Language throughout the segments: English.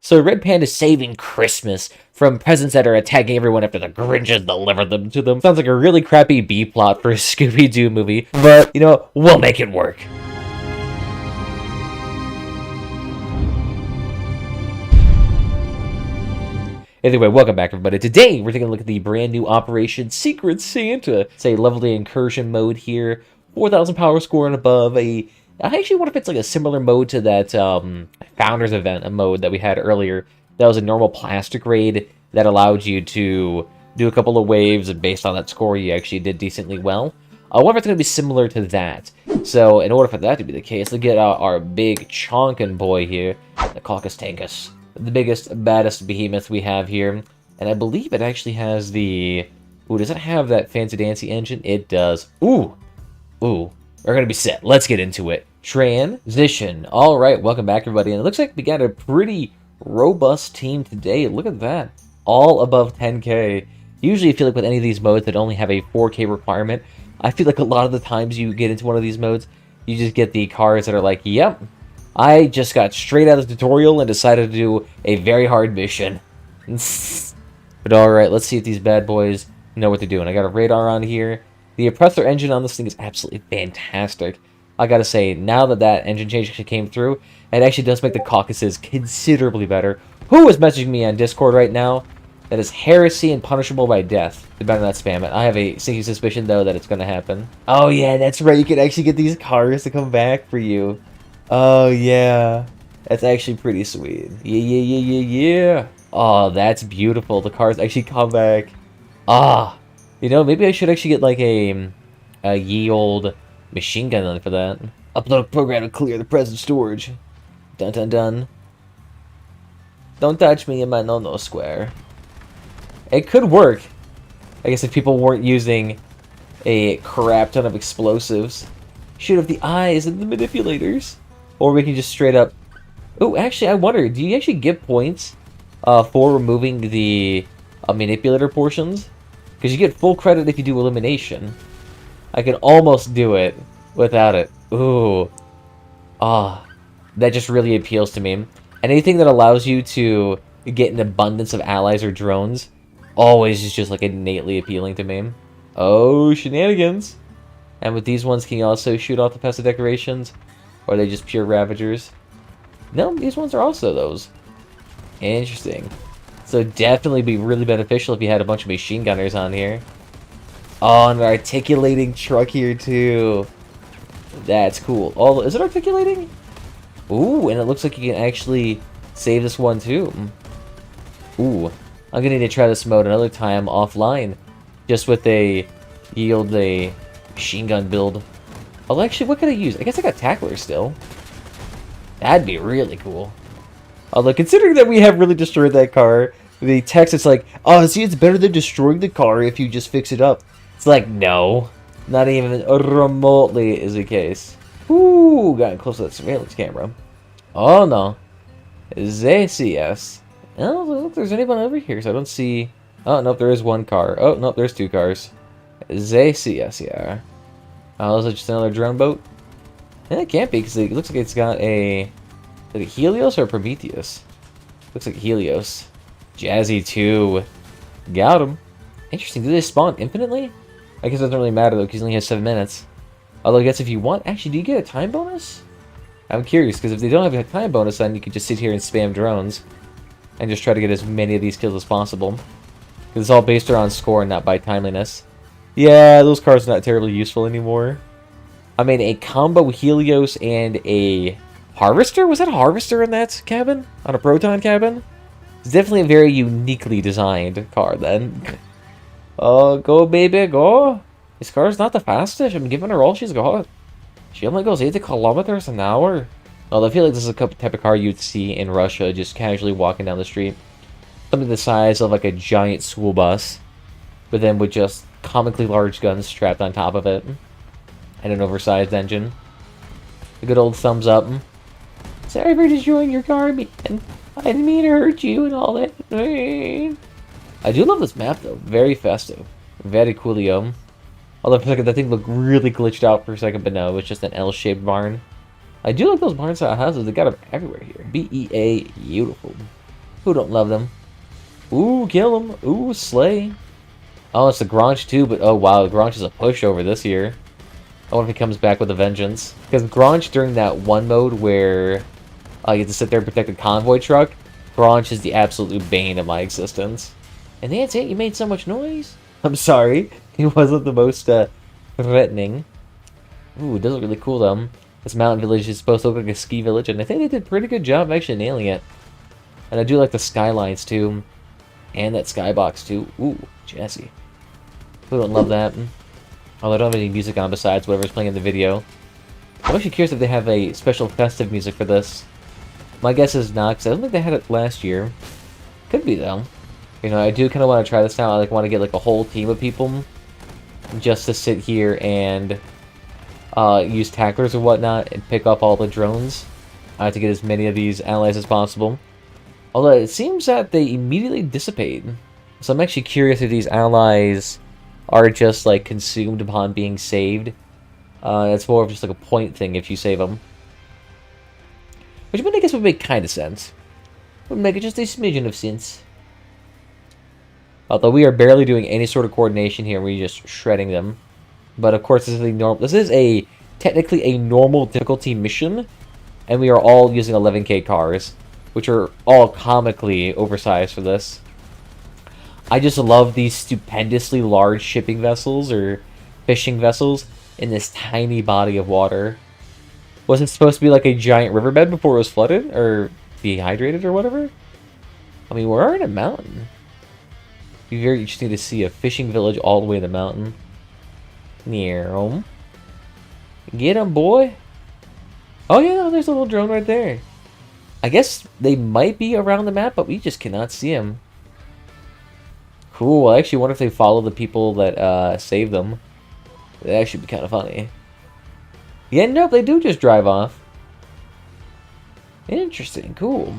So Red Panda is saving Christmas from presents that are attacking everyone after the Grinch has delivered them to them. Sounds like a really crappy B plot for a Scooby-Doo movie, but, you know, we'll make it work. Anyway, welcome back, everybody. Today, we're taking a look at the brand new Operation Secret Santa. It's a leveled incursion mode here, 4,000 power score and above. I actually wonder if it's like a similar mode to that Founders event, a mode that we had earlier. That was a normal plastic raid that allowed you to do a couple of waves, and based on that score, you actually did decently well. I wonder if it's going to be similar to that. So, in order for that to be the case, let's get our big chonkin' boy here, the Caucus Tankus. The biggest, baddest behemoth we have here. And I believe it actually has the... Ooh, does it have that fancy dancy engine? It does. Ooh. Ooh. We're going to be set. Let's get into it. Transition. Alright, welcome back, everybody. And it looks like we got a pretty robust team today. Look at that. All above 10k. Usually I feel like with any of these modes that only have a 4k requirement, I feel like a lot of the times you get into one of these modes, you just get the cars that are like, yep, I just got straight out of the tutorial and decided to do a very hard mission. But alright, let's see if these bad boys know what they're doing. I got a radar on here. The oppressor engine on this thing is absolutely fantastic. I gotta say, now that that engine change actually came through, it actually does make the caucuses considerably better. Who is messaging me on Discord right now? That is heresy and punishable by death. You better not spam it. I have a sneaky suspicion, though, that it's gonna happen. Oh yeah, that's right. You can actually get these cars to come back for you. Oh, yeah. That's actually pretty sweet. Yeah. Oh, that's beautiful. The cars actually come back. Ah. You know, maybe I should actually get, like, a ye old machine gun for that. Upload a program to clear the present storage. Dun dun dun. Don't touch me in my no-no square. It could work. I guess if people weren't using a crap ton of explosives. Shoot up the eyes and the manipulators. Or we can just straight up... Oh, actually, I wonder, do you actually get points for removing the manipulator portions? Because you get full credit if you do elimination. I can almost do it without it. Ooh. Ah. That just really appeals to me. Anything that allows you to get an abundance of allies or drones always is just like innately appealing to me. Oh, shenanigans. And with these ones, can you also shoot off the pestle decorations? Or are they just pure Ravagers? No, these ones are also those. Interesting. So definitely be really beneficial if you had a bunch of machine gunners on here. Oh, and an articulating truck here too. That's cool. Oh, is it articulating? Ooh, and it looks like you can actually save this one too. Ooh, I'm gonna need to try this mode another time offline. Just with a yield a machine gun build. Oh, actually, what could I use? I guess I got Tackler still. That'd be really cool. Although, considering that we have really destroyed that car, the text is like, oh, see, it's better than destroying the car if you just fix it up. It's like, no. Not even remotely is the case. Ooh, got close to that surveillance camera. Oh, no. They see us. I don't know if there's anyone over here, so I don't see... Oh, nope, there is one car. Oh, nope, there's two cars. They see us, yeah. Oh, is it just another drone boat? It can't be, because it looks like it's got a... Like a Helios or a Prometheus? Looks like Helios. Jazzy 2. Got him. Interesting. Do they spawn infinitely? I guess it doesn't really matter, though, because he only has 7 minutes. Although, I guess if you want... Actually, do you get a time bonus? I'm curious, because if they don't have a time bonus, then you could just sit here and spam drones. And just try to get as many of these kills as possible. Because it's all based around score and not by timeliness. Yeah, those cars are not terribly useful anymore. I mean, a combo Helios and a Harvester? Was that a Harvester in that cabin? On a Proton cabin? It's definitely a very uniquely designed car, then. Oh, go, baby, go. This car's not the fastest. I'm giving her all she's got. She only goes 80 kilometers an hour. Although I feel like this is a type of car you'd see in Russia, just casually walking down the street. Something the size of like a giant school bus. But then with just comically large guns strapped on top of it. And an oversized engine. A good old thumbs up. Sorry for destroying your car, man. I didn't mean to hurt you and all that. I do love this map, though. Very festive. Very coolio. Although for a second, that thing looked really glitched out for a second, but no, it was just an L-shaped barn. I do like those barn-style houses. They got them everywhere here. BEA, beautiful. Who don't love them? Ooh, kill him. Ooh, slay. Oh, it's the Granch too, but oh wow, the Granch is a pushover this year. I wonder if he comes back with a vengeance. Because Granch, during that one mode where you have to sit there and protect a convoy truck, Granch is the absolute bane of my existence. And that's it? You made so much noise? I'm sorry. He wasn't the most threatening. Ooh, it does look really cool though. This mountain village is supposed to look like a ski village, and I think they did a pretty good job of actually nailing it. And I do like the skylines too. And that skybox too. Ooh, Jesse. Who don't love that? Although I don't have any music on besides whatever's playing in the video. I'm actually curious if they have a special festive music for this. My guess is not, because I don't think they had it last year. Could be though. You know, I do kind of want to try this now. I want to get like a whole team of people just to sit here and use tacklers or whatnot and pick up all the drones to get as many of these allies as possible. Although it seems that they immediately dissipate. So I'm actually curious if these allies are just like consumed upon being saved. It's more of just like a point thing if you save them. Which I guess would make kind of sense. Would make it just a smidgen of sense. Although we are barely doing any sort of coordination here, we're just shredding them. But of course, this is technically a normal difficulty mission, and we are all using 11K cars, which are all comically oversized for this. I just love these stupendously large shipping vessels or fishing vessels in this tiny body of water. Wasn't it supposed to be like a giant riverbed before it was flooded or dehydrated or whatever? I mean, we're in a mountain. It'd be very interesting to see a fishing village all the way in the mountain. Near him. Get him, boy. Oh yeah, there's a little drone right there. I guess they might be around the map, but we just cannot see them. Cool. I actually wonder if they follow the people that saved them. That'd actually be kind of funny. Yeah, no, they do just drive off. Interesting. Cool.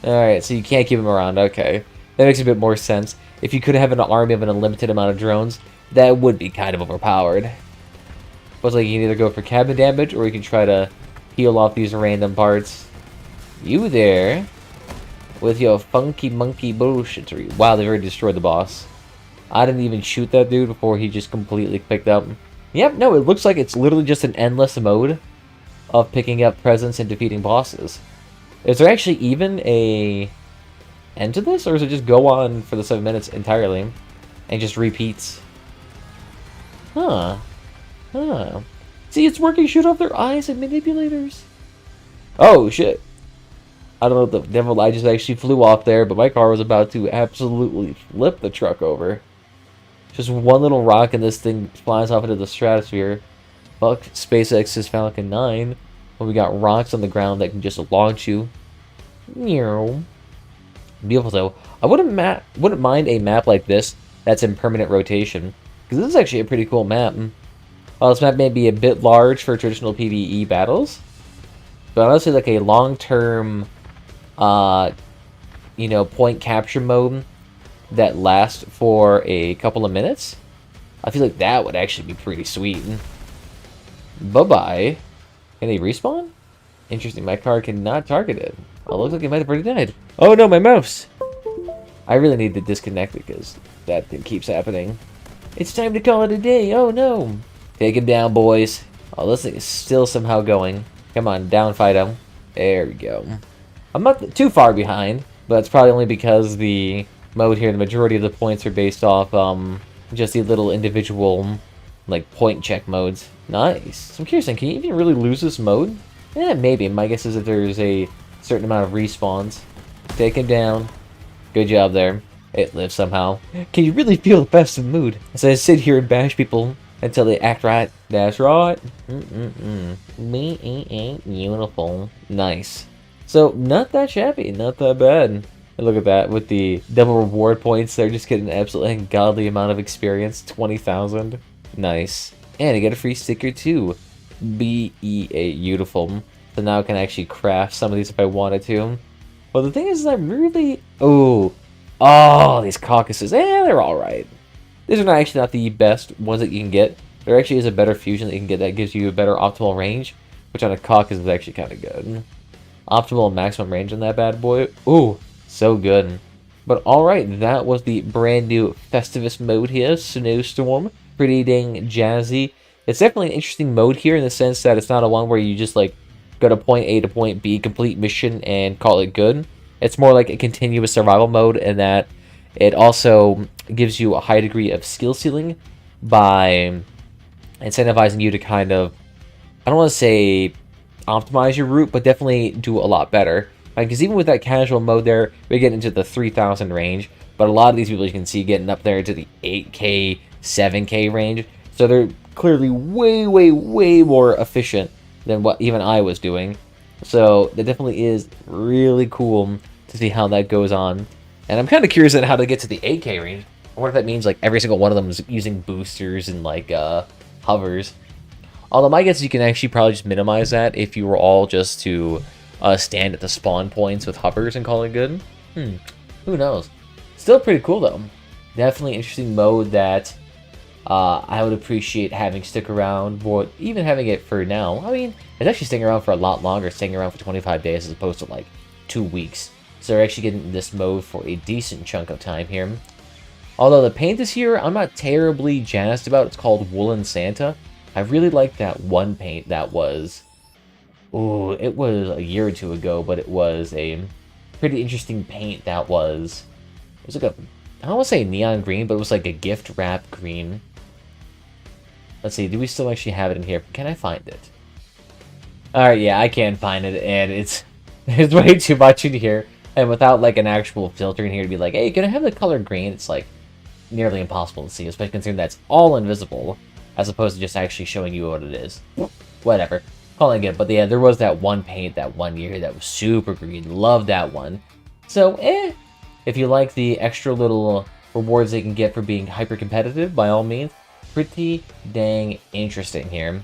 Alright, so you can't keep them around. Okay. That makes a bit more sense. If you could have an army of an unlimited amount of drones, that would be kind of overpowered. But like you can either go for cabin damage, or you can try to peel off these random parts. You there, with your funky monkey bullshittery. Wow, they've already destroyed the boss. I didn't even shoot that dude before he just completely picked up. Yep, no, it looks like it's literally just an endless mode of picking up presents and defeating bosses. Is there actually even a end to this, or does it just go on for the 7 minutes entirely and just repeats? Huh. See, it's working. Shoot off their eyes and manipulators. Oh shit. I don't know if the devil eye just actually flew off there, but my car was about to absolutely flip the truck over. Just one little rock and this thing flies off into the stratosphere. Fuck SpaceX's Falcon 9. When we got rocks on the ground that can just launch you. Beautiful though. I wouldn't mind a map like this that's in permanent rotation, because this is actually a pretty cool map. While this map may be a bit large for traditional PvE battles, but honestly, like a long-term, point capture mode that lasts for a couple of minutes, I feel like that would actually be pretty sweet. Bye-bye. Can they respawn? Interesting, my car cannot target it. Oh, looks like it might have already died. Oh no, my mouse! I really need to disconnect it because that thing keeps happening. It's time to call it a day, oh no! Take him down, boys. Oh, this thing is still somehow going. Come on, down Fido. There we go. I'm not too far behind, but it's probably only because the mode here, the majority of the points are based off just the little individual like point check modes. Nice. So I'm curious, can you even really lose this mode? Yeah, maybe. My guess is that there's a certain amount of respawns. Take him down. Good job there. It lives somehow. Can you really feel the festive mood as I sit here and bash people until they act right? That's right. Me ain't beautiful. Nice. So, not that shabby. Not that bad. And look at that. With the double reward points, they're just getting an absolutely ungodly amount of experience. 20,000. Nice. And I get a free sticker too. Beautiful. So now I can actually craft some of these if I wanted to. Well, the thing is, I'm really... Oh, these caucuses. They're alright. These are actually not the best ones that you can get. There actually is a better fusion that you can get that gives you a better optimal range, which on a caucus is actually kind of good. optimal and maximum range on that bad boy. Ooh, so good. But alright, that was the brand new Festivus mode here, Snowstorm. Pretty dang jazzy. It's definitely an interesting mode here in the sense that it's not a one where you just like go to point A to point B, complete mission, and call it good. It's more like a continuous survival mode in that it also gives you a high degree of skill ceiling by incentivizing you to kind of, I don't want to say optimize your route, but definitely do a lot better. Because even with that casual mode there, we get into the 3,000 range, but a lot of these people you can see getting up there to the 8K, 7K range, so they're clearly way, way, way more efficient than what even I was doing. So that definitely is really cool to see how that goes on. And I'm kind of curious on how to get to the 8K range. I wonder if that means like every single one of them is using boosters and like hovers. Although my guess is you can actually probably just minimize that if you were all just to stand at the spawn points with hovers and call it good. Who knows? Still pretty cool though. Definitely interesting mode that I would appreciate having stick around, but even having it for now. I mean, it's actually staying around for a lot longer, staying around for 25 days as opposed to like 2 weeks. So they're actually getting this mode for a decent chunk of time here. Although the paint this year, I'm not terribly jazzed about. It's called Woolen Santa. I really like that one paint that was... Ooh, it was a year or two ago, but it was a pretty interesting paint that was... It was like a... I don't want to say neon green, but it was like a gift wrap green. Let's see, do we still actually have it in here? Can I find it? Alright, yeah, I can find it, and it's way too much in here. And without like an actual filter in here to be like, hey, can I have the color green? It's like nearly impossible to see, especially considering that's all invisible, as opposed to just actually showing you what it is. Whatever. Calling it, but yeah, there was that one paint that one year that was super green. Love that one. So, if you like the extra little rewards they can get for being hyper competitive, by all means, pretty dang interesting here.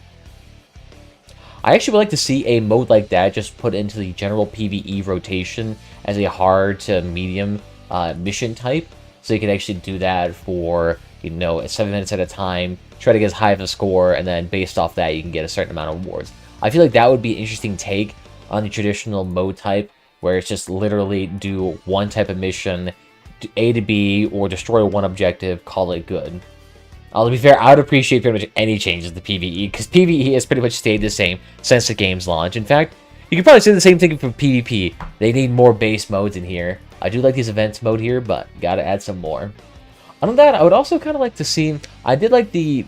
I actually would like to see a mode like that just put into the general PvE rotation as a hard to medium mission type. So you can actually do that for, you know, 7 minutes at a time, try to get as high of a score, and then based off that you can get a certain amount of rewards. I feel like that would be an interesting take on the traditional mode type, where it's just literally do one type of mission, A to B, or destroy one objective, call it good. To be fair, I would appreciate pretty much any changes to PvE, because PvE has pretty much stayed the same since the game's launch. In fact, you can probably say the same thing for PvP. They need more base modes in here. I do like these events mode here, but gotta add some more. Other than that, I would also kind of like to see... I did like the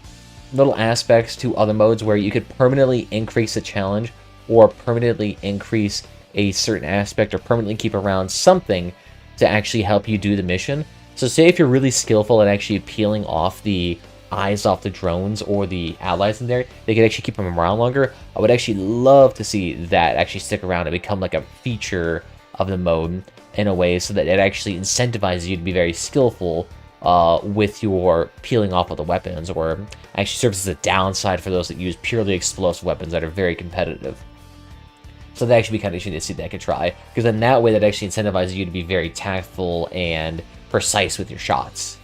little aspects to other modes where you could permanently increase the challenge, or permanently increase a certain aspect, or permanently keep around something to actually help you do the mission. So say if you're really skillful at actually peeling off the eyes off the drones or the allies in there, they could actually keep them around longer. I would actually love to see that actually stick around and become like a feature of the mode in a way so that it actually incentivizes you to be very skillful with your peeling off of the weapons, or actually serves as a downside for those that use purely explosive weapons that are very competitive. So that actually be kind of interesting to see that I could try, because then that way that actually incentivizes you to be very tactful and precise with your shots.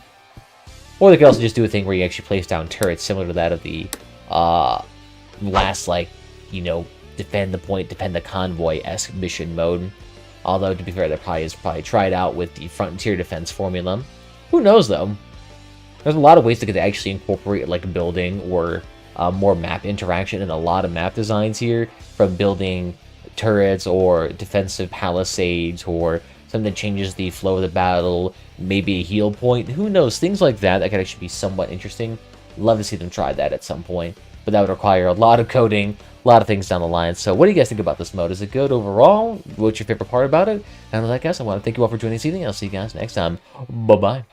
Or they could also just do a thing where you actually place down turrets similar to that of the last, like, you know, defend the point, defend the convoy-esque mission mode. Although, to be fair, that probably is tried out with the frontier defense formula. Who knows, though? There's a lot of ways to actually incorporate, like, building or more map interaction in a lot of map designs here, from building turrets or defensive palisades or something that changes the flow of the battle, maybe a heal point. Who knows? Things like that could actually be somewhat interesting. Love to see them try that at some point, but that would require a lot of coding, a lot of things down the line. So what do you guys think about this mode? Is it good overall? What's your favorite part about it? And like, guys, I want to thank you all for joining this evening. I'll see you guys next time. Bye-bye.